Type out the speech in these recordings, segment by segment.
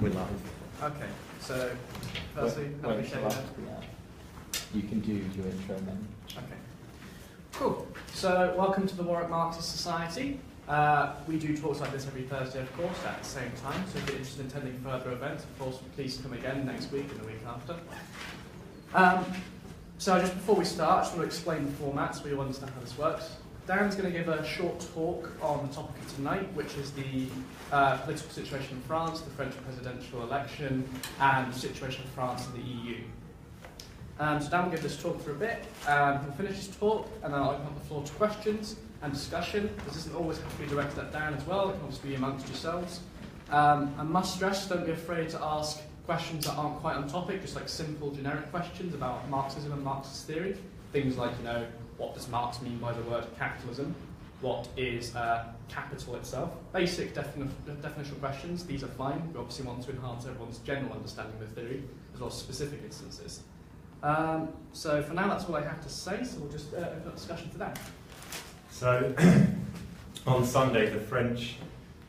And we're live. Okay, so firstly, you can do your intro then. Okay, cool. So welcome to the Warwick Marxist Society. We do talks like this every Thursday, of course, at the same time. So if you're interested in attending further events, of course, please come again next week and the week after. So just before we start, I just want to explain the format so we all understand how this works. Darren's going to give a short talk on the topic of tonight, which is the political situation in France, the French presidential election, and the situation of France and the EU. So Dan will give this talk for a bit, he'll finish his talk, and then I'll open up the floor to questions and discussion. This doesn't always have to be directed at Dan as well, it can also be amongst yourselves. I must stress, don't be afraid to ask questions that aren't quite on topic, just like simple generic questions about Marxism and Marxist theory. Things like, what does Marx mean by the word capitalism? What is capital itself? Basic definitional questions, these are fine. We obviously want to enhance everyone's general understanding of the theory, as well as specific instances. So for now, that's all I have to say, so we'll just open up discussion for that. So, on Sunday, the French,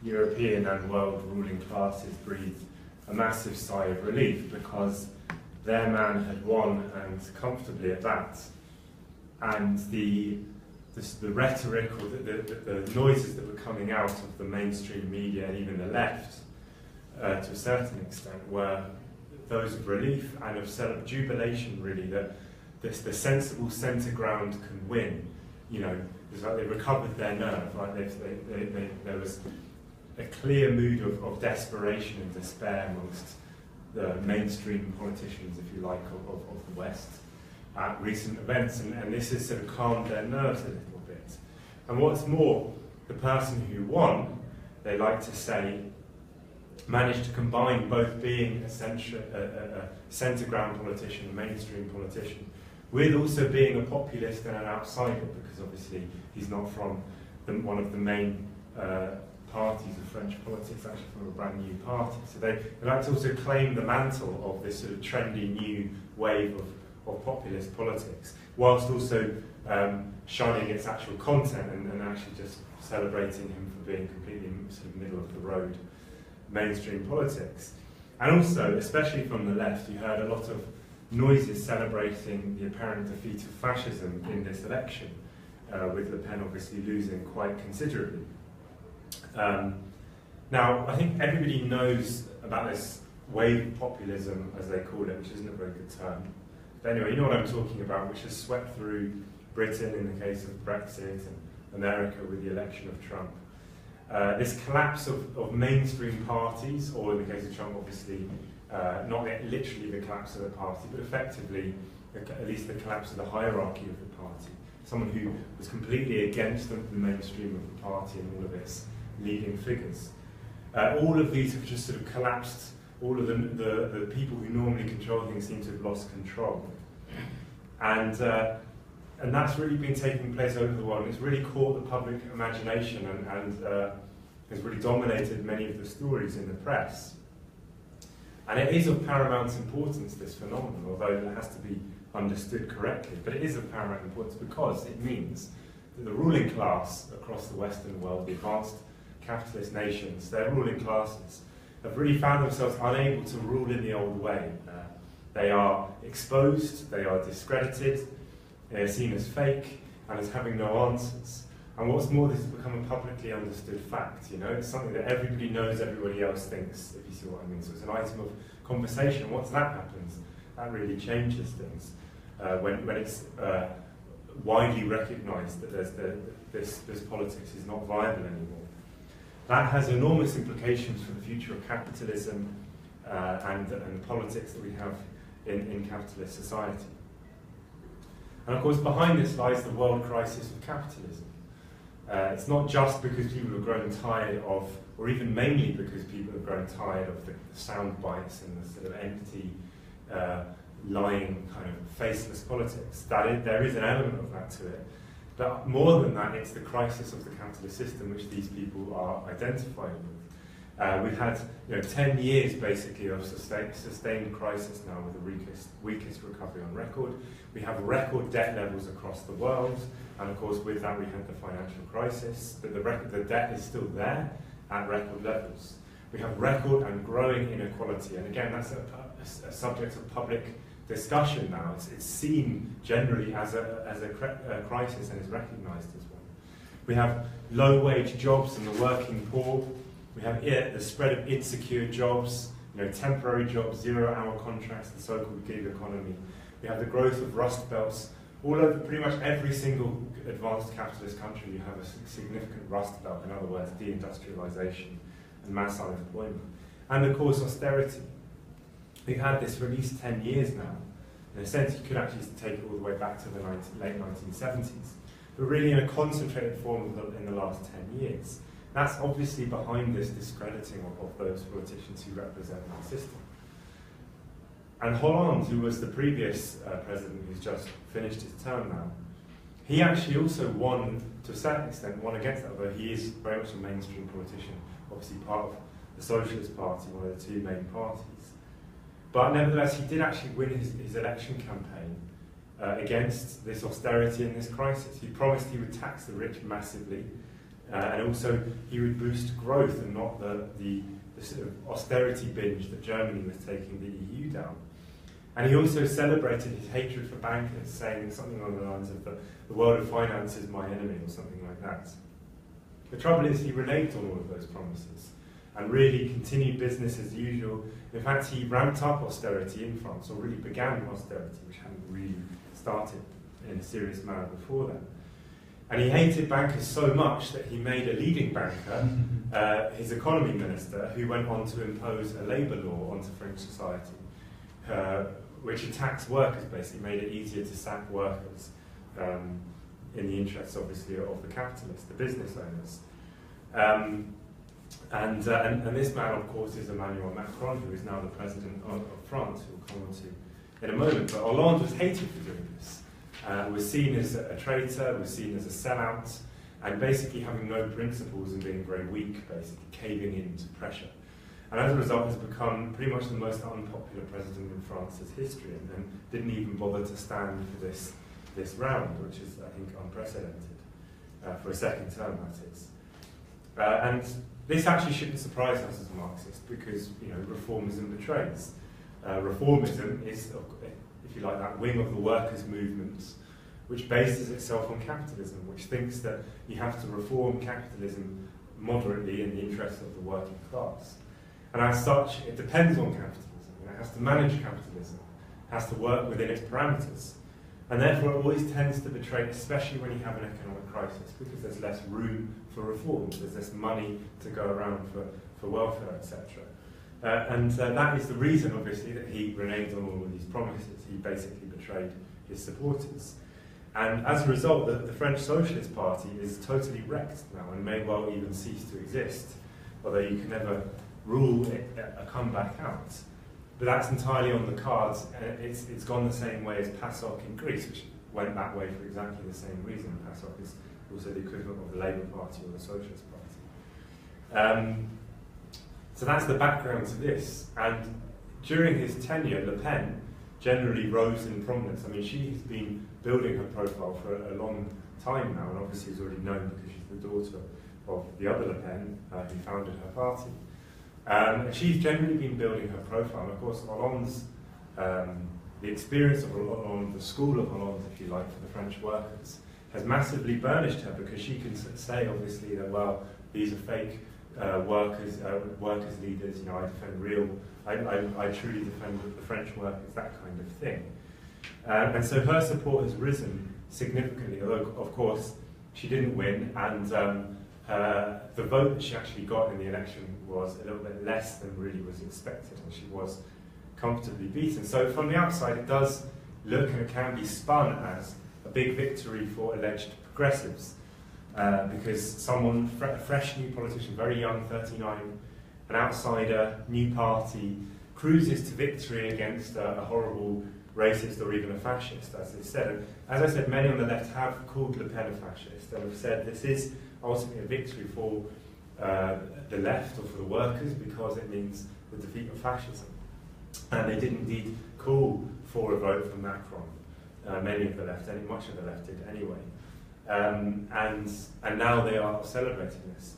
European and world ruling classes breathed a massive sigh of relief because their man had won, and comfortably at that. And the rhetoric or the noises that were coming out of the mainstream media and even the left, to a certain extent, were those of relief and of jubilation, really, that the sensible centre ground can win. It's like they recovered their nerve. Like there was a clear mood of desperation and despair amongst the mainstream politicians, if you like, of the West at recent events, and this has sort of calmed their nerves a little bit. And what's more, the person who won, they like to say, managed to combine both being a centre ground politician, a mainstream politician, with also being a populist and an outsider, because obviously he's not from one of the main parties of French politics, actually from a brand new party. So they like to also claim the mantle of this sort of trendy new wave of populist politics, whilst also shining its actual content and actually just celebrating him for being completely sort of middle of the road mainstream politics. And also, especially from the left, you heard a lot of noises celebrating the apparent defeat of fascism in this election, with Le Pen obviously losing quite considerably. Now, I think everybody knows about this wave of populism, as they call it, which isn't a very good term. But anyway, you know what I'm talking about, which has swept through Britain in the case of Brexit and America with the election of Trump. This collapse of mainstream parties, or in the case of Trump, obviously, not literally the collapse of the party, but effectively, at least the collapse of the hierarchy of the party. Someone who was completely against the mainstream of the party and all of its leading figures. All of these have just sort of collapsed. All of the people who normally control things seem to have lost control. And that's really been taking place over the world. It's really caught the public imagination and has really dominated many of the stories in the press. And it is of paramount importance, this phenomenon, although it has to be understood correctly. But it is of paramount importance because it means that the ruling class across the Western world, the advanced capitalist nations, their ruling classes, have really found themselves unable to rule in the old way. They are exposed, they are discredited, they are seen as fake and as having no answers. And what's more, this has become a publicly understood fact. It's something that everybody knows, everybody else thinks, if you see what I mean. So it's an item of conversation. Once that happens, that really changes things. When it's widely recognised that this politics is not viable anymore. That has enormous implications for the future of capitalism and the politics that we have in capitalist society. And of course, behind this lies the world crisis of capitalism. It's not just because people have grown tired of, or even mainly because people have grown tired of the sound bites and the sort of empty, lying, kind of faceless politics. There is an element of that to it. But more than that, it's the crisis of the capitalist system which these people are identified with. We've had 10 years basically of sustained crisis now with the weakest recovery on record. We have record debt levels across the world, and of course with that we had the financial crisis, but the debt is still there at record levels. We have record and growing inequality, and again, that's a subject of public discussion now. It's seen generally as a crisis and is recognised as one. We have low-wage jobs in the working poor. We have the spread of insecure jobs, temporary jobs, zero-hour contracts, the so-called gig economy. We have the growth of rust belts. All over pretty much every single advanced capitalist country, you have a significant rust belt, in other words, deindustrialization and mass unemployment. And of course, austerity. We've had this for at least 10 years now. In a sense, you could actually take it all the way back to the late 1970s, but really in a concentrated form in the last 10 years. That's obviously behind this discrediting of those politicians who represent that system. And Holland, who was the previous president who's just finished his term now, he actually also won, to a certain extent, won against that, although he is very much a mainstream politician, obviously part of the Socialist Party, one of the two main parties. But nevertheless, he did actually win his election campaign against this austerity and this crisis. He promised he would tax the rich massively, and also he would boost growth and not the sort of austerity binge that Germany was taking the EU down. And he also celebrated his hatred for bankers, saying something along the lines of the world of finance is my enemy, or something like that. The trouble is, he reneged on all of those promises and really continued business as usual. In fact, he ramped up austerity in France, or really began austerity, which hadn't really started in a serious manner before then. And he hated bankers so much that he made a leading banker his economy minister, who went on to impose a labour law onto French society, which attacks workers, basically made it easier to sack workers in the interests, obviously, of the capitalists, the business owners. And this man, of course, is Emmanuel Macron, who is now the president of France, who we'll come on to in a moment. But Hollande was hated for doing this. Was seen as a traitor, was seen as a sellout, and basically having no principles and being very weak, basically caving into pressure. And as a result has become pretty much the most unpopular president in France's history, and didn't even bother to stand for this round, which is, I think, unprecedented for a second term, that is. And this actually shouldn't surprise us as Marxists, because reformism betrays. Reformism is, if you like, that wing of the workers' movement, which bases itself on capitalism, which thinks that you have to reform capitalism moderately in the interests of the working class. And as such, it depends on capitalism. It has to manage capitalism. It has to work within its parameters. And therefore, it always tends to betray, especially when you have an economic crisis, because there's less room for reform. There's less money to go around for welfare, etc. And that is the reason, obviously, that he reneged on all of these promises. He basically betrayed his supporters. And as a result, the French Socialist Party is totally wrecked now and may well even cease to exist, although you can never rule a comeback out. But that's entirely on the cards, and it's gone the same way as PASOK in Greece, which went that way for exactly the same reason. PASOK is also the equivalent of the Labour Party or the Socialist Party. So that's the background to this. And during his tenure, Le Pen generally rose in prominence. I mean, she has been building her profile for a long time now, and obviously is already known because she's the daughter of the other Le Pen, who founded her party. And she's generally been building her profile. And of course, Hollande's, the experience of Hollande, the school of Hollande, if you like, for the French workers, has massively burnished her, because she can say, obviously, that, well, these are fake workers leaders, I defend I truly defend the French workers, that kind of thing. And so her support has risen significantly, although, of course, she didn't win, and the vote that she actually got in the election was a little bit less than really was expected, and she was comfortably beaten. So from the outside, it does look, and it can be spun as a big victory for alleged progressives, because someone, a fresh new politician, very young, 39, an outsider, new party, cruises to victory against a horrible racist or even a fascist, as they said. And as I said, many on the left have called Le Pen a fascist, and have said this is ultimately a victory for the left or for the workers, because it means the defeat of fascism. And they did indeed call for a vote for Macron. Many of the left, much of the left did anyway. And now they are celebrating this.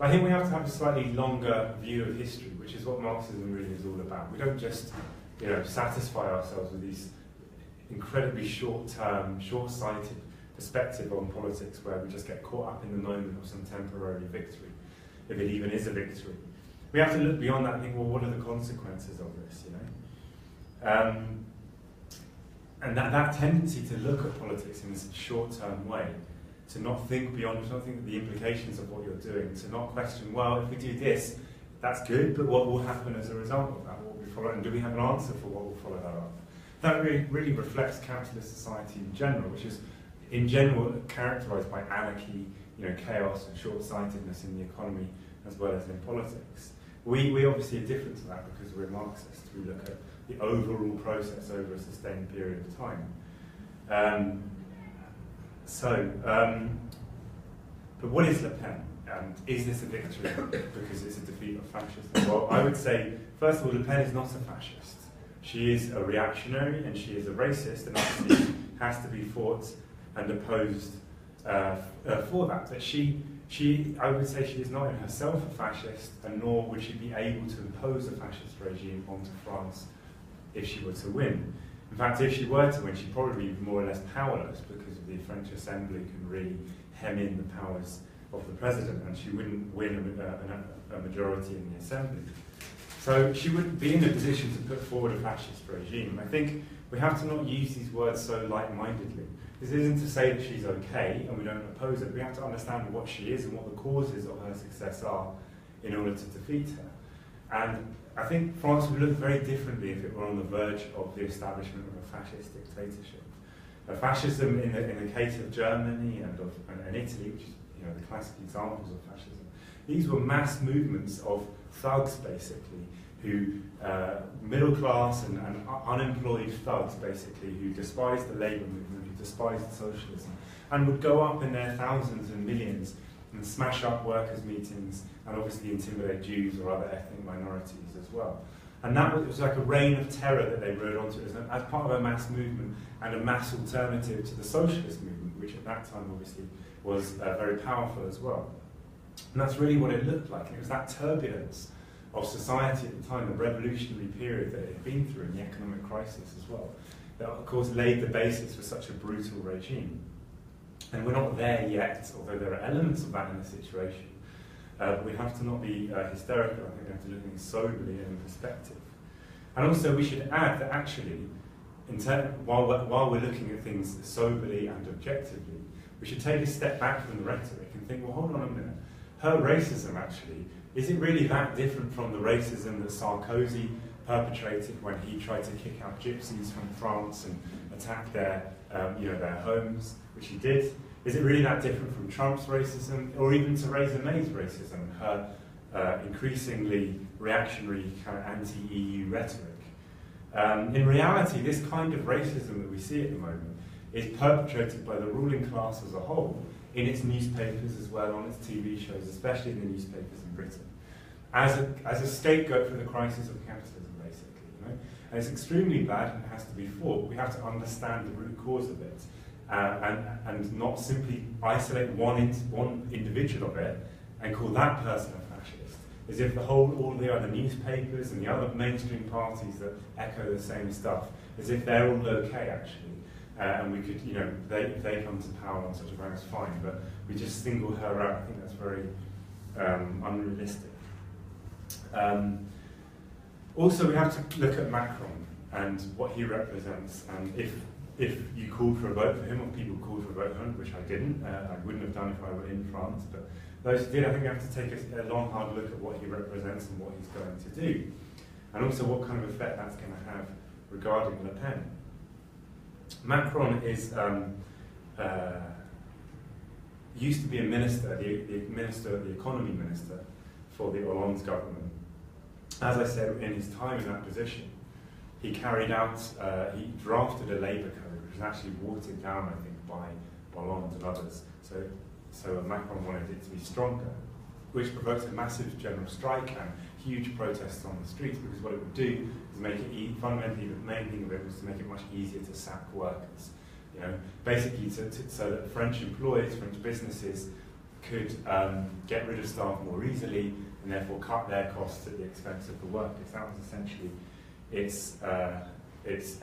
I think we have to have a slightly longer view of history, which is what Marxism really is all about. We don't just, satisfy ourselves with these incredibly short-term, short-sighted perspective on politics where we just get caught up in the moment of some temporary victory, if it even is a victory. We have to look beyond that and think, well, what are the consequences of this, And that tendency to look at politics in this short-term way, to not think beyond, to not think of the implications of what you're doing, to not question, well, if we do this, that's good, but what will happen as a result of that? What will we follow, and do we have an answer for what will follow that up? That really reflects capitalist society in general, which is, in general, characterised by anarchy, chaos and short-sightedness in the economy as well as in politics. We obviously are different to that because we're Marxists. We look at the overall process over a sustained period of time. But what is Le Pen? And is this a victory because it's a defeat of fascism? Well, I would say, first of all, Le Pen is not a fascist. She is a reactionary and she is a racist, and obviously has to be fought and opposed for that. But I would say she is not in herself a fascist, and nor would she be able to impose a fascist regime onto France if she were to win. In fact, if she were to win, she'd probably be more or less powerless because the French Assembly can really hem in the powers of the president, and she wouldn't win a majority in the Assembly. So she wouldn't be in a position to put forward a fascist regime. I think we have to not use these words so light-mindedly. This isn't to say that she's okay and we don't oppose it. We have to understand what she is and what the causes of her success are in order to defeat her. And I think France would look very differently if it were on the verge of the establishment of a fascist dictatorship. Fascism, in the case of Germany and Italy, which is the classic examples of fascism, these were mass movements of thugs, basically, who middle class and unemployed thugs, basically, who despised the labour movement, who despised socialism, and would go up in their thousands and millions and smash up workers' meetings and obviously intimidate Jews or other ethnic minorities as well. And that was like a reign of terror that they rode onto as part of a mass movement and a mass alternative to the socialist movement, which at that time obviously was very powerful as well. And that's really what it looked like. And it was that turbulence of society at the time, the revolutionary period that it had been through, and the economic crisis as well, that of course laid the basis for such a brutal regime. And we're not there yet, although there are elements of that in the situation. But we have to not be hysterical. I think we have to look at things soberly and in perspective. And also we should add that actually, while we're looking at things soberly and objectively, we should take a step back from the rhetoric and think, well, hold on a minute. Her racism, actually, is it really that different from the racism that Sarkozy perpetrated when he tried to kick out gypsies from France and attack their homes, which he did? Is it really that different from Trump's racism, or even Theresa May's racism, her increasingly reactionary kind of anti-EU rhetoric? In reality, this kind of racism that we see at the moment is perpetrated by the ruling class as a whole, in its newspapers as well, on its TV shows, especially in the newspapers in Britain, as a scapegoat for the crisis of capitalism, basically. And it's extremely bad and it has to be fought. We have to understand the root cause of it, and not simply isolate one individual of it and call that person a fascist, as if all the other newspapers and the other mainstream parties that echo the same stuff, as if they're all okay, actually. And we could, if they come to power on such a ground, it's fine, but we just single her out. I think that's very unrealistic. Also, we have to look at Macron and what he represents, and if you called for a vote for him, or people called for a vote for him, which I didn't, I wouldn't have done if I were in France, but those who did, I think we have to take a long, hard look at what he represents and what he's going to do, and also what kind of effect that's going to have regarding Le Pen. Macron is used to be a minister, the economy minister for the Holland's government. As I said, in his time in that position, he carried out, he drafted a labour code, which was actually watered down, I think, by Holland and others. So Macron wanted it to be stronger, which provoked a massive general strike and huge protests on the streets, because what it would do is make it fundamentally, the main thing of it was to make it much easier to sack workers. Basically so that French employers, French businesses could get rid of staff more easily and therefore cut their costs at the expense of the workers. That was essentially its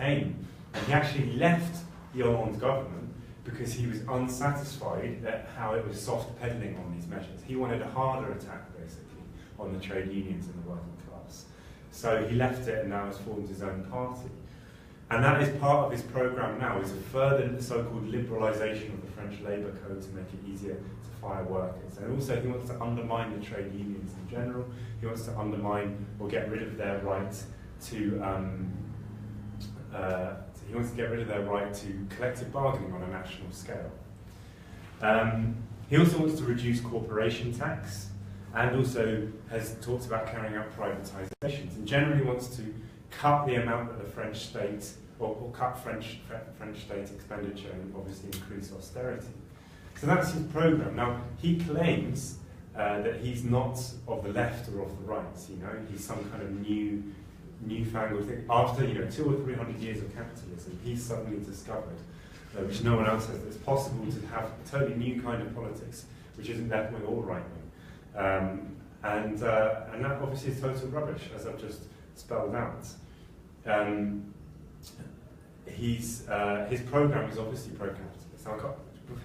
aim. And he actually left the Hollande government because he was unsatisfied at how it was soft peddling on these measures. He wanted a harder attack, basically, on the trade unions and the working class. So he left it and now has formed his own party. And that is part of his programme now, is a further so-called liberalisation of the French labour code to make it easier to fire workers. And also he wants to undermine the trade unions in general. He wants to undermine or get rid of their right to collective bargaining on a national scale. He also wants to reduce corporation tax, and also has talked about carrying out privatisations, and generally wants to cut the amount that the French state, or cut French state expenditure and obviously increase austerity. So that's his programme. Now, he claims that he's not of the left or of the right, he's some kind of newfangled thing. After 200 or 300 years of capitalism, he's suddenly discovered, which no one else has, that it's possible to have a totally new kind of politics, which isn't left-wing or right-wing. And that obviously is total rubbish, as I've just spelled out. His programme is obviously pro-capitalist.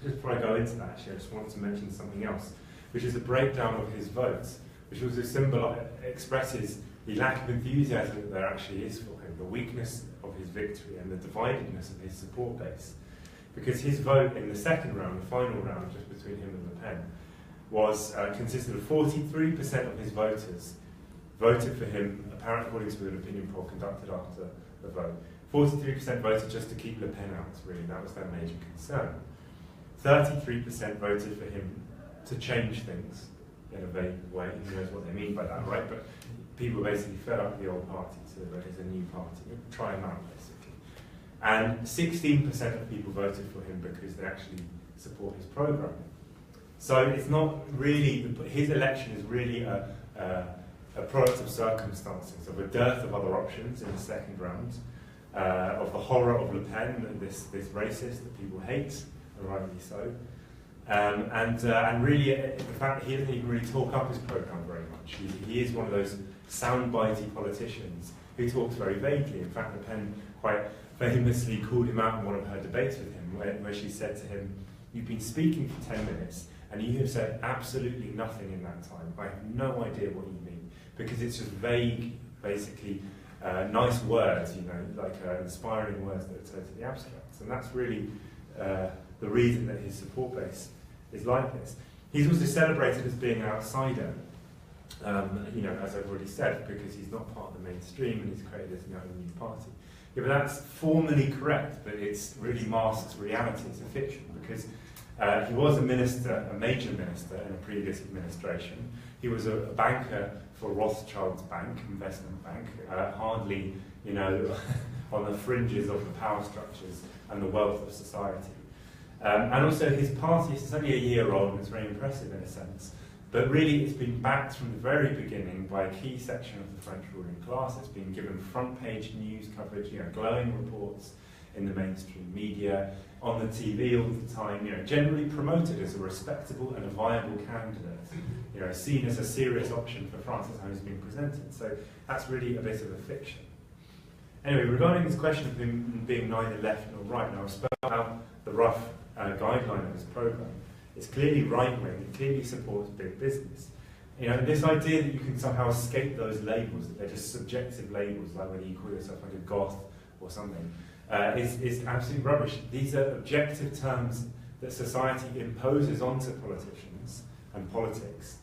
Just before I go into that, actually, I just wanted to mention something else, which is a breakdown of his votes, which also expresses the lack of enthusiasm that there actually is for him, the weakness of his victory, and the dividedness of his support base. Because his vote in the second round, the final round, just between him and Le Pen, was consisted of 43% of his voters voted for him, apparently according to an opinion poll conducted after the vote. 43% voted just to keep Le Pen out, really, that was their major concern. 33% voted for him to change things in a vague way, who knows what they mean by that, right? But people basically fed up the old party, so there's a new party, try him out, basically. And 16% of people voted for him because they actually support his programme. So it's not really, his election is really a product of circumstances, of a dearth of other options in the second round, of the horror of Le Pen, this racist that people hate, and rightly so. And really, the fact that he doesn't even really talk up his programme very much. He is one of those soundbitey politicians who talks very vaguely. In fact, Le Pen quite famously called him out in one of her debates with him, where she said to him, "You've been speaking for 10 minutes, and you have said absolutely nothing in that time. I have no idea what you mean, because it's just vague, basically, nice words, like inspiring words that are totally abstract." And that's really the reason that his support base is like this. He's also celebrated as being an outsider, as I've already said, because he's not part of the mainstream and he's created his own new party. Yeah, but that's formally correct, but it really masks reality. It's a fiction, because he was a minister, a major minister in a previous administration. He was a banker for Rothschild's bank, investment bank, hardly, on the fringes of the power structures and the wealth of society. And also his party is only a year old, and it's very impressive in a sense, but really it's been backed from the very beginning by a key section of the French ruling class. It's been given front page news coverage, glowing reports in the mainstream media, on the TV all the time, generally promoted as a respectable and a viable candidate, seen as a serious option for France. That's how he's been presented. So that's really a bit of a fiction. Anyway, regarding this question of him being neither left nor right, now I've spelled out the rough guideline of his programme. It's clearly right-wing, it clearly supports big business. This idea that you can somehow escape those labels, that they're just subjective labels, like whether you call yourself like a goth or something, is absolutely rubbish. These are objective terms that society imposes onto politicians and politics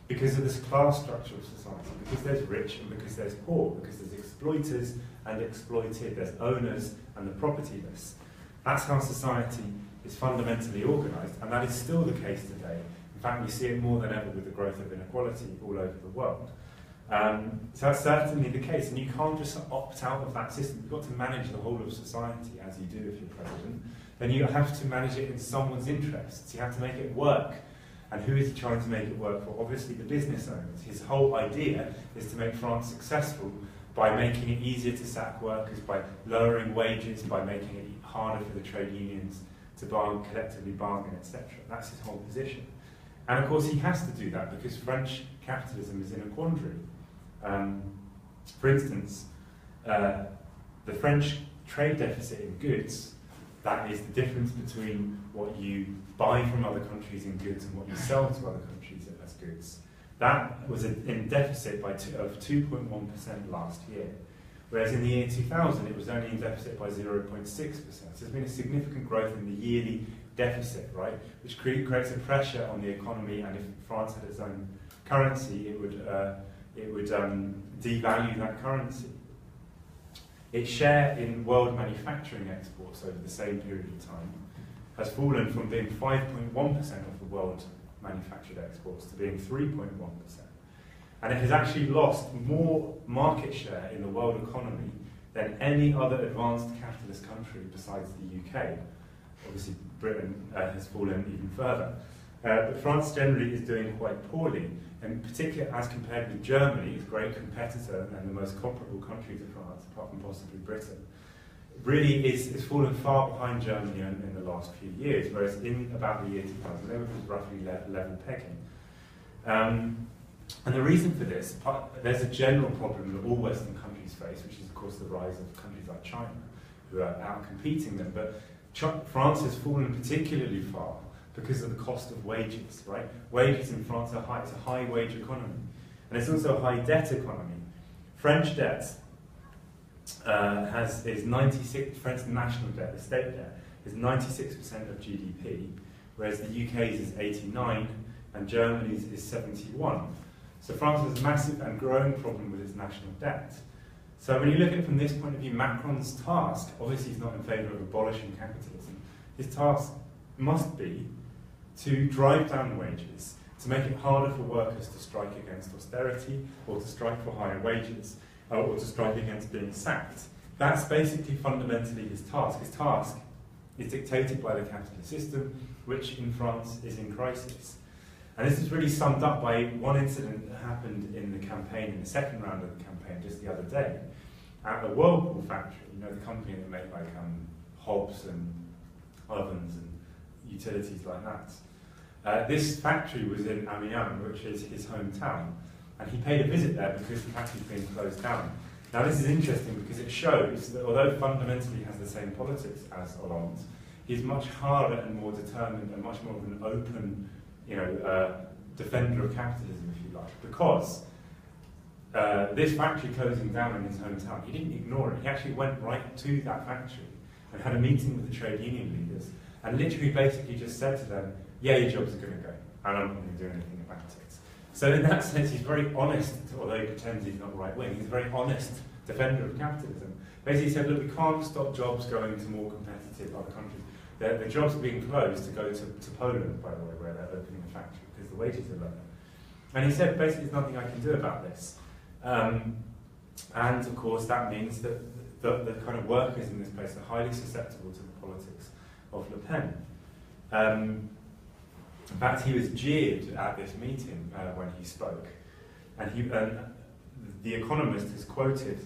because of this class structure of society, because there's rich and because there's poor, because there's exploiters and exploited, there's owners and the propertyless. That's how society is fundamentally organised, and that is still the case today. In fact, we see it more than ever with the growth of inequality all over the world. So that's certainly the case, and you can't just opt out of that system. You've got to manage the whole of society, as you do if you're president. Then you have to manage it in someone's interests. You have to make it work. And who is he trying to make it work for? Obviously the business owners. His whole idea is to make France successful by making it easier to sack workers, by lowering wages, by making it harder for the trade unions to collectively bargain, etc. That's his whole position. And of course he has to do that because French capitalism is in a quandary. For instance, the French trade deficit in goods, that is the difference between what you buy from other countries in goods and what you sell to other countries as goods. That was in deficit of 2.1% last year, whereas in the year 2000 it was only in deficit by 0.6%. So there's been a significant growth in the yearly deficit, right, which creates a pressure on the economy, and if France had its own currency, it would devalue that currency. Its share in world manufacturing exports over the same period of time has fallen from being 5.1% of the world manufactured exports to being 3.1%. And it has actually lost more market share in the world economy than any other advanced capitalist country besides the UK. Obviously, Britain has fallen even further. But France generally is doing quite poorly, and particularly as compared with Germany, its great competitor and the most comparable country to France, apart from possibly Britain, really is fallen far behind Germany in the last few years, whereas in about the year 2000, they were roughly level pegging. And the reason for this, there's a general problem that all Western countries face, which is of course the rise of countries like China, who are out-competing them. But France has fallen particularly far because of the cost of wages, right? Wages in France are high. It's a high wage economy. And it's also a high debt economy. French debt is 96, French national debt, the state debt, is 96% of GDP, whereas the UK's is 89 and Germany's is 71. So France has a massive and growing problem with its national debt. So when you look at it from this point of view, Macron's task, obviously he's not in favour of abolishing capitalism, his task must be to drive down wages, to make it harder for workers to strike against austerity, or to strike for higher wages, or to strike against being sacked. That's basically fundamentally his task. His task is dictated by the capitalist system, which in France is in crisis. And this is really summed up by one incident that happened in the campaign, in the second round of the campaign, just the other day, at a Whirlpool factory, you know, the company that make like hobs and ovens and utilities like that. This factory was in Amiens, which is his hometown, and he paid a visit there because the factory's been closed down. Now this is interesting because it shows that although fundamentally he has the same politics as Hollande, he's much harder and more determined and much more of an open, defender of capitalism, if you like, because this factory closing down in his hometown, he didn't ignore it. He actually went right to that factory and had a meeting with the trade union leaders and literally basically just said to them, yeah, your jobs are going to go, and I'm not going to do anything about it. So in that sense, he's very honest, although he pretends he's not right-wing, he's a very honest defender of capitalism. Basically he said, look, we can't stop jobs going to more competitive other countries. The jobs are being closed to go to Poland, by the way, where they're opening a factory, because the wages are lower. And he said, basically, there's nothing I can do about this. And of course, that means that the kind of workers in this place are highly susceptible to the politics of Le Pen. In fact, he was jeered at this meeting when he spoke. And The Economist has quoted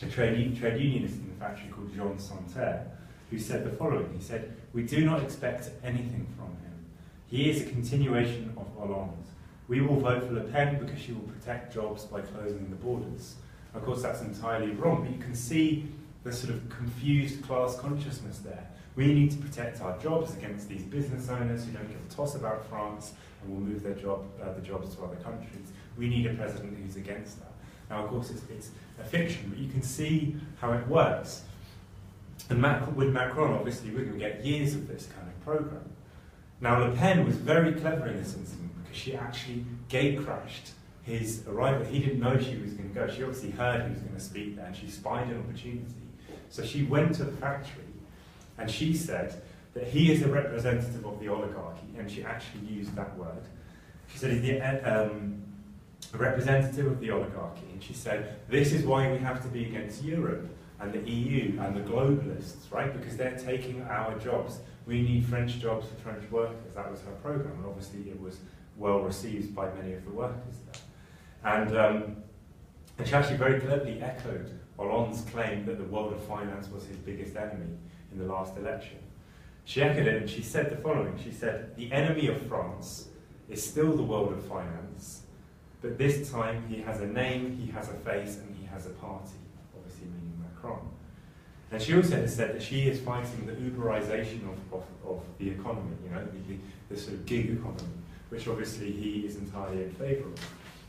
a trade unionist in the factory called Jean Santerre, who said the following. He said, "We do not expect anything from him. He is a continuation of Hollande. We will vote for Le Pen because she will protect jobs by closing the borders." Of course, that's entirely wrong, but you can see the sort of confused class consciousness there. We need to protect our jobs against these business owners who don't give a toss about France and will move their the jobs to other countries. We need a president who's against that. Now, of course, it's a fiction, but you can see how it works. And with Macron, obviously, we're going to get years of this kind of programme. Now, Le Pen was very clever in this incident because she actually gate-crashed his arrival. He didn't know she was going to go. She obviously heard he was going to speak there, and she spied an opportunity. So she went to the factory, and she said that he is a representative of the oligarchy, and she actually used that word. She said he's a representative of the oligarchy, and she said, this is why we have to be against Europe and the EU and the globalists, right? Because they're taking our jobs. We need French jobs for French workers. That was her programme, and obviously it was well received by many of the workers there. And she actually very cleverly echoed Hollande's claim that the world of finance was his biggest enemy in the last election. She echoed it and she said the following. She said, "The enemy of France is still the world of finance, but this time he has a name, he has a face, and he has a party," obviously meaning Macron. And she also has said that she is fighting the Uberization of the economy, you know, the sort of gig economy, which obviously he is entirely in favour of.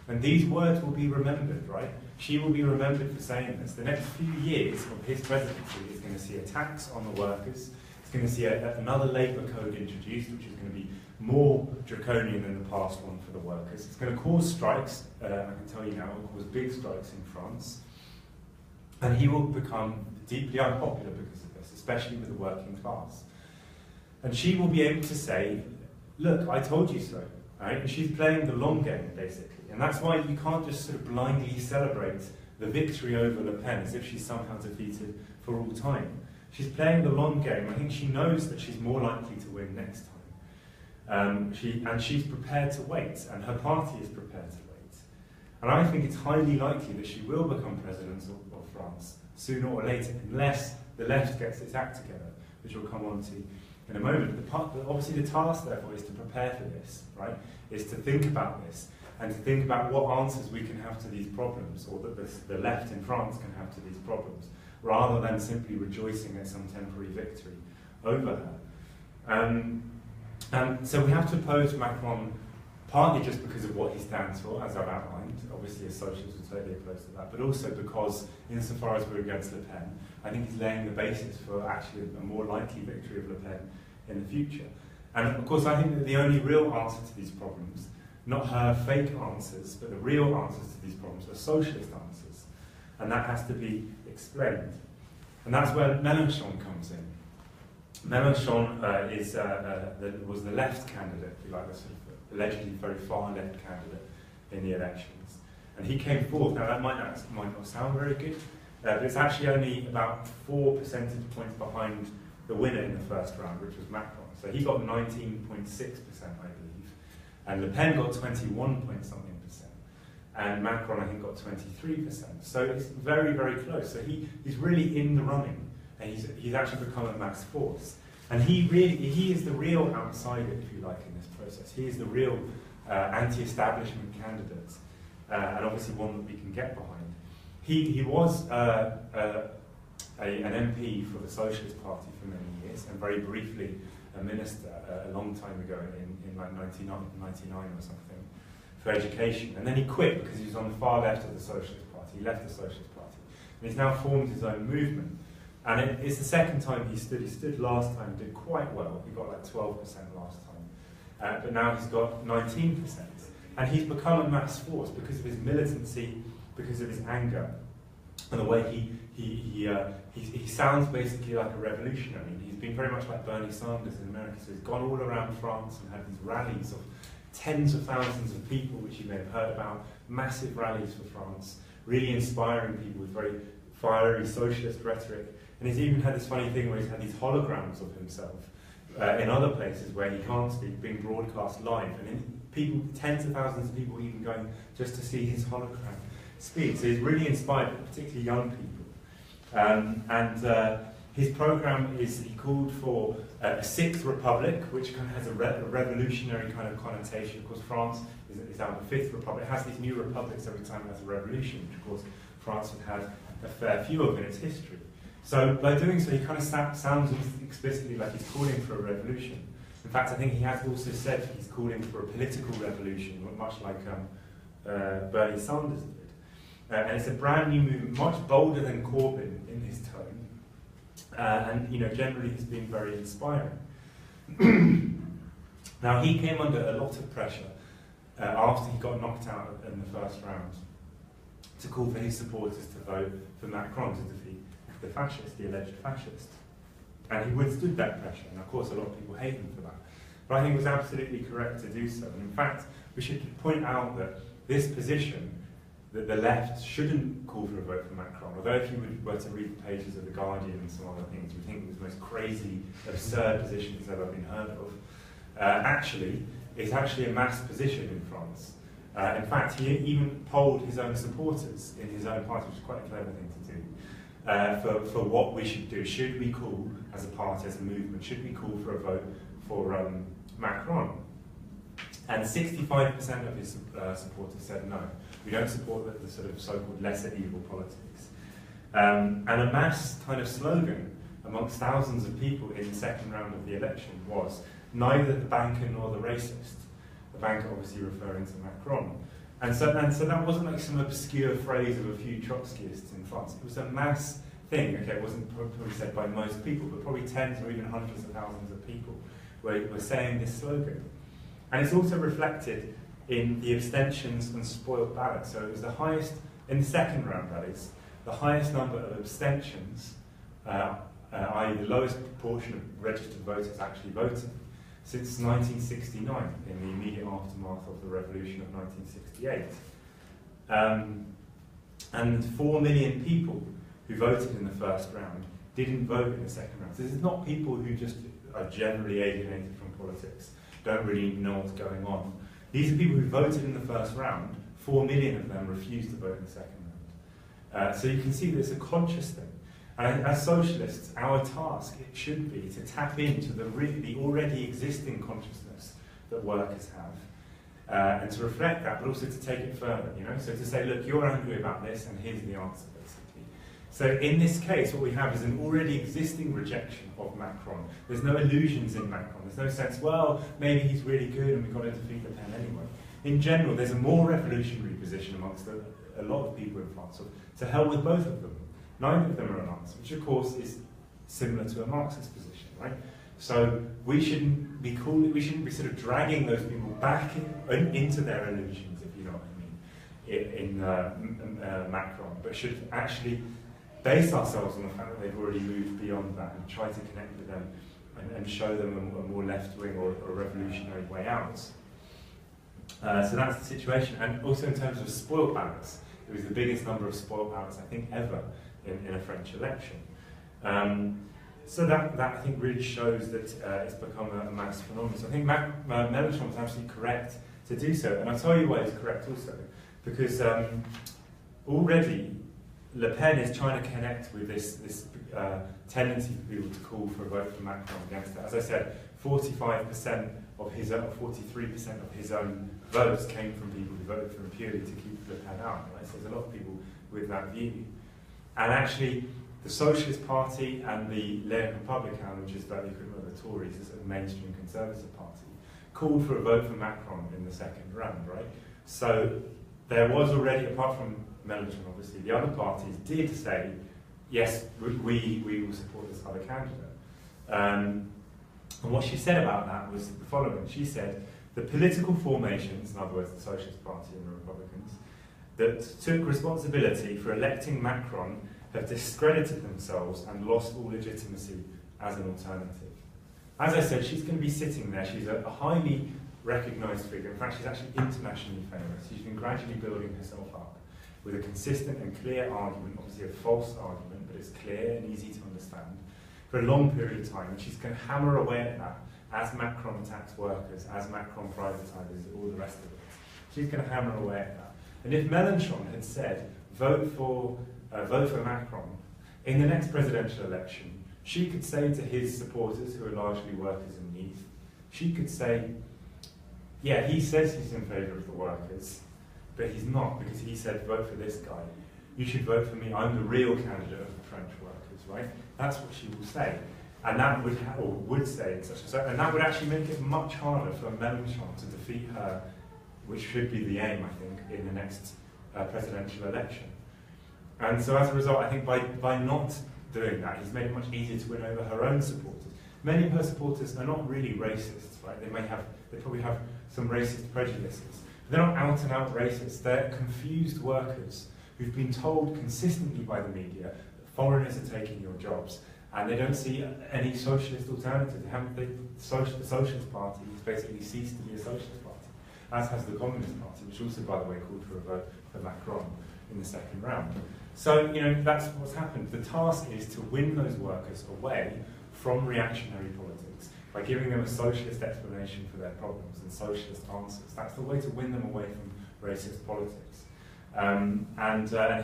And these words will be remembered, right? She will be remembered for saying this. The next few years of his presidency is going to see a tax on the workers. It's going to see another labour code introduced, which is going to be more draconian than the past one for the workers. It's going to cause strikes, I can tell you now, it will cause big strikes in France. And he will become deeply unpopular because of this, especially with the working class. And she will be able to say, "Look, I told you so." Right? And she's playing the long game, basically. And that's why you can't just sort of blindly celebrate the victory over Le Pen as if she's somehow defeated for all time. She's playing the long game. I think she knows that she's more likely to win next time. And she's prepared to wait, and her party is prepared to wait. And I think it's highly likely that she will become president of France sooner or later, unless the left gets its act together, which we'll come on to in a moment. Obviously the task, therefore, is to prepare for this, right? Is to think about this, and to think about what answers we can have to these problems, or that the left in France can have to these problems, rather than simply rejoicing at some temporary victory over her. And so we have to oppose Macron, partly just because of what he stands for, as I've outlined. Obviously, as socialists are totally opposed to that, but also because, insofar as we're against Le Pen, I think he's laying the basis for actually a more likely victory of Le Pen in the future. And of course, I think that the only real answer to these problems, not her fake answers, but the real answers to these problems, are socialist answers. And that has to be explained. And that's where Melenchon comes in. Melenchon was the left candidate, if you like, the sort of allegedly very far left candidate in the elections. And he came forth. Now that might not sound very good, but it's actually only about 4 percentage points behind the winner in the first round, which was Macron. So he got 19.6%, I believe, and Le Pen got 21 point something percent, and Macron, I think, got 23%. So it's very, very close. So he's really in the running, and he's actually become a mass force. And he is the real outsider, if you like, in this process. He is the real anti-establishment candidate, and obviously one that we can get behind. He was an MP for the Socialist Party for many years, and very briefly a minister a long time ago, in like 1999 or something, for education. And then he quit because he was on the far left of the Socialist Party. He left the Socialist Party. And he's now formed his own movement. And it's the second time he stood. He stood last time, did quite well. He got like 12% last time. But now he's got 19%. And he's become a mass force because of his militancy, because of his anger, and the way he sounds basically like a revolutionary. He's been very much like Bernie Sanders in America. So he's gone all around France and had these rallies of tens of thousands of people, which you may have heard about, massive rallies for France, really inspiring people with very fiery socialist rhetoric. And he's even had this funny thing where he's had these holograms of himself in other places where he can't speak, being broadcast live. And people, tens of thousands of people even going just to see his hologram speak. So he's really inspired, particularly young people. His program is, he called for a sixth republic, which kind of has a revolutionary kind of connotation. Of course, France is now the fifth republic. It has these new republics every time it has a revolution, which of course France had had a fair few of in its history. So by doing so, he kind of sounds explicitly like he's calling for a revolution. In fact, I think he has also said he's calling for a political revolution, much like Bernie Sanders did. And it's a brand new movement, much bolder than Corbyn in his tone, and generally has been very inspiring. Now he came under a lot of pressure after he got knocked out in the first round to call for his supporters to vote for Macron to defeat the fascist, the alleged fascist. And he withstood that pressure, and of course a lot of people hate him for that. But I think it was absolutely correct to do so. And in fact, we should point out that this position, that the left shouldn't call for a vote for Macron, although if you were to read the pages of The Guardian and some other things, you think it was the most crazy, absurd position that's ever been heard of. It's actually a mass position in France. In fact, he even polled his own supporters in his own party, which is quite a clever thing to do. for what we should do. Should we call, as a party, as a movement, should we call for a vote for Macron? And 65% of his supporters said no. We don't support the sort of so-called lesser evil politics. And a mass kind of slogan amongst thousands of people in the second round of the election was neither the banker nor the racist. The banker obviously referring to Macron. And so that wasn't like some obscure phrase of a few Trotskyists in France. It was a mass thing. Okay, it wasn't probably said by most people, but probably tens or even hundreds of thousands of people were saying this slogan. And it's also reflected in the abstentions and spoiled ballots. So it was the highest, in the second round that is, the highest number of abstentions, i.e. the lowest proportion of registered voters actually voting, since 1969, in the immediate aftermath of the revolution of 1968. And 4 million people who voted in the first round didn't vote in the second round. So this is not people who just are generally alienated from politics, don't really know what's going on. These are people who voted in the first round. 4 million of them refused to vote in the second round. So you can see that it's a conscious thing. And as socialists, our task, it should be to tap into the already existing consciousness that workers have, and to reflect that, but also to take it further, you know? So to say, look, you're angry about this, and here's the answer, basically. So in this case, what we have is an already existing rejection of Macron. There's no illusions in Macron. There's no sense, well, maybe he's really good and we've got to defeat Le Pen anyway. In general, there's a more revolutionary position amongst a lot of people in France, to hell with both of them. Neither of them are an answer, which of course is similar to a Marxist position, right? So we shouldn't be sort of dragging those people back into their illusions, if you know what I mean, in Macron, but should actually base ourselves on the fact that they've already moved beyond that and try to connect with them and show them a more left-wing or a revolutionary way out. So that's the situation. And also in terms of spoiled ballots, it was the biggest number of spoiled ballots, I think, ever in a French election. So that I think really shows that it's become a mass phenomenon. So I think Melenchon was absolutely correct to do so. And I'll tell you why he's correct also. Because already Le Pen is trying to connect with this tendency for people to call for a vote for Macron against it. As I said, 45% of his own, 43% of his own votes came from people who voted for him purely to keep Le Pen out. Right? So there's a lot of people with that view. And actually, the Socialist Party and the Les Républicains, which is about the equivalent of the Tories, is a mainstream conservative party, called for a vote for Macron in the second round, right? So there was already, apart from Melenchon, obviously, the other parties did say, yes, we will support this other candidate. And what she said about that was the following. She said, the political formations, in other words, the Socialist Party and the Republicans, that took responsibility for electing Macron have discredited themselves and lost all legitimacy as an alternative. As I said, she's going to be sitting there. She's a highly recognised figure. In fact, she's actually internationally famous. She's been gradually building herself up with a consistent and clear argument, obviously a false argument, but it's clear and easy to understand, for a long period of time. And she's going to hammer away at that as Macron attacks workers, as Macron privatises all the rest of it. She's going to hammer away at that. And if Melenchon had said, vote for Macron, in the next presidential election, she could say to his supporters, who are largely workers and youth, she could say, yeah, he says he's in favour of the workers, but he's not, because he said, vote for this guy. You should vote for me, I'm the real candidate of the French workers, right? That's what she will say. And that would say in such a way, and that would actually make it much harder for Melenchon to defeat her, which should be the aim, I think, in the next presidential election. And so as a result, I think by not doing that, he's made it much easier to win over her own supporters. Many of her supporters are not really racists, right? They probably have some racist prejudices. But they're not out and out racists. They're confused workers who've been told consistently by the media that foreigners are taking your jobs, and they don't see any socialist alternative. The Socialist Party has basically ceased to be a socialist party, as has the Communist Party, which also, by the way, called for a vote for Macron in the second round. So, you know, that's what's happened. The task is to win those workers away from reactionary politics by giving them a socialist explanation for their problems and socialist answers. That's the way to win them away from racist politics. And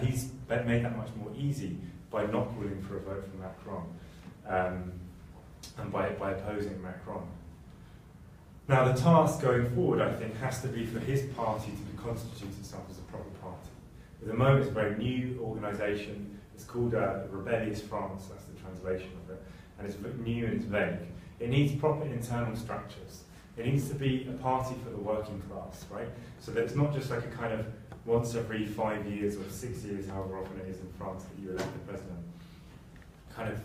he's made that much more easy by not calling for a vote for Macron and by opposing Macron. Now, the task going forward, I think, has to be for his party to constitute itself as a proper party. At the moment, it's a very new organisation. It's called Rebellious France, that's the translation of it, and it's new and it's vague. It needs proper internal structures. It needs to be a party for the working class, right? So that it's not just like a kind of once every 5 years or 6 years, however often it is in France that you elect the president, kind of,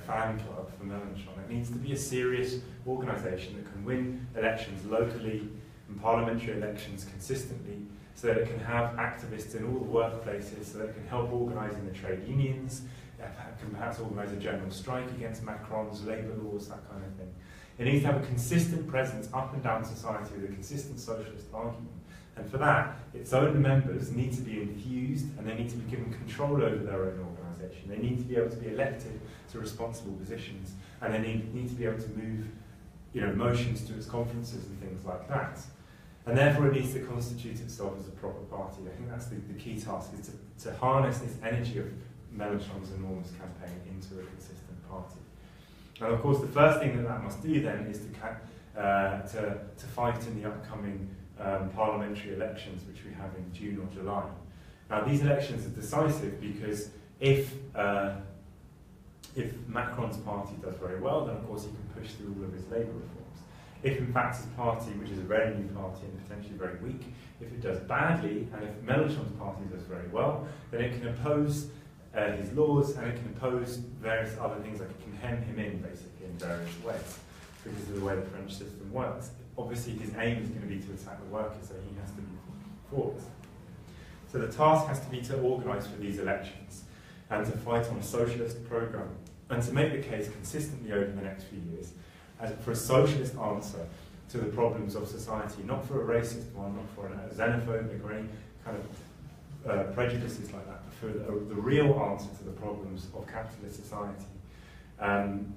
fan club for Melenchon. It needs to be a serious organisation that can win elections locally and parliamentary elections consistently, so that it can have activists in all the workplaces, so that it can help organising the trade unions, can perhaps organise a general strike against Macron's labour laws, that kind of thing. It needs to have a consistent presence up and down society with a consistent socialist argument. And for that, its own members need to be infused, and they need to be given control over their own organisation. They need to be able to be elected to responsible positions, and they need to be able to move motions to its conferences and things like that. And therefore it needs to constitute itself as a proper party. I think that's the key task, is to harness this energy of Melenchon's enormous campaign into a consistent party. And of course the first thing that must do then is to fight in the upcoming parliamentary elections, which we have in June or July. Now these elections are decisive because if Macron's party does very well, then of course he can push through all of his labour reforms. If in fact his party, which is a very new party and potentially very weak, if it does badly, and if Melenchon's party does very well, then it can oppose his laws, and it can oppose various other things, like it can hem him in basically in various ways, because of the way the French system works. Obviously his aim is going to be to attack the workers, so he has to be forward. So the task has to be to organise for these elections, and to fight on a socialist programme, and to make the case consistently over the next few years for a socialist answer to the problems of society, not for a racist one, not for a xenophobic or any kind of prejudices like that, but for the real answer to the problems of capitalist society. And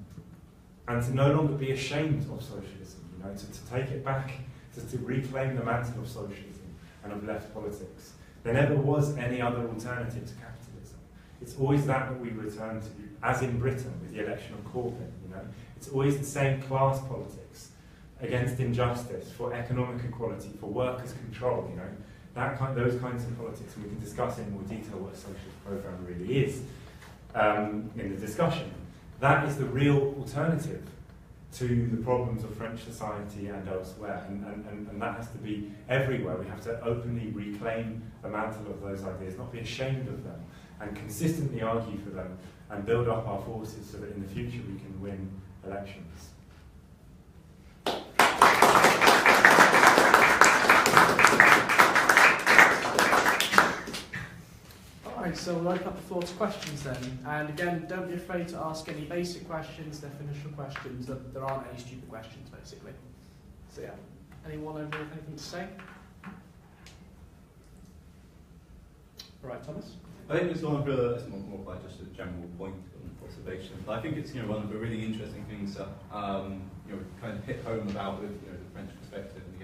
to no longer be ashamed of socialism, to take it back, to reclaim the mantle of socialism and of left politics. There never was any other alternative to capitalism. It's always that we return to, as in Britain with the election of Corbyn. It's always the same class politics against injustice, for economic equality, for workers' control. Those kinds of politics, and we can discuss in more detail what a socialist programme really is in the discussion. That is the real alternative to the problems of French society and elsewhere, and that has to be everywhere. We have to openly reclaim the mantle of those ideas, not be ashamed of them, and consistently argue for them, and build up our forces so that in the future we can win elections. Alright, so we'll open up the floor to questions then. And again, don't be afraid to ask any basic questions, definitional questions. There aren't any stupid questions, basically. So yeah, anyone over anything to say? Alright, Thomas? I think it's one of the, it's more like just a general point of observation, but I think it's one of the really interesting things that kind of hit home about with the French perspective and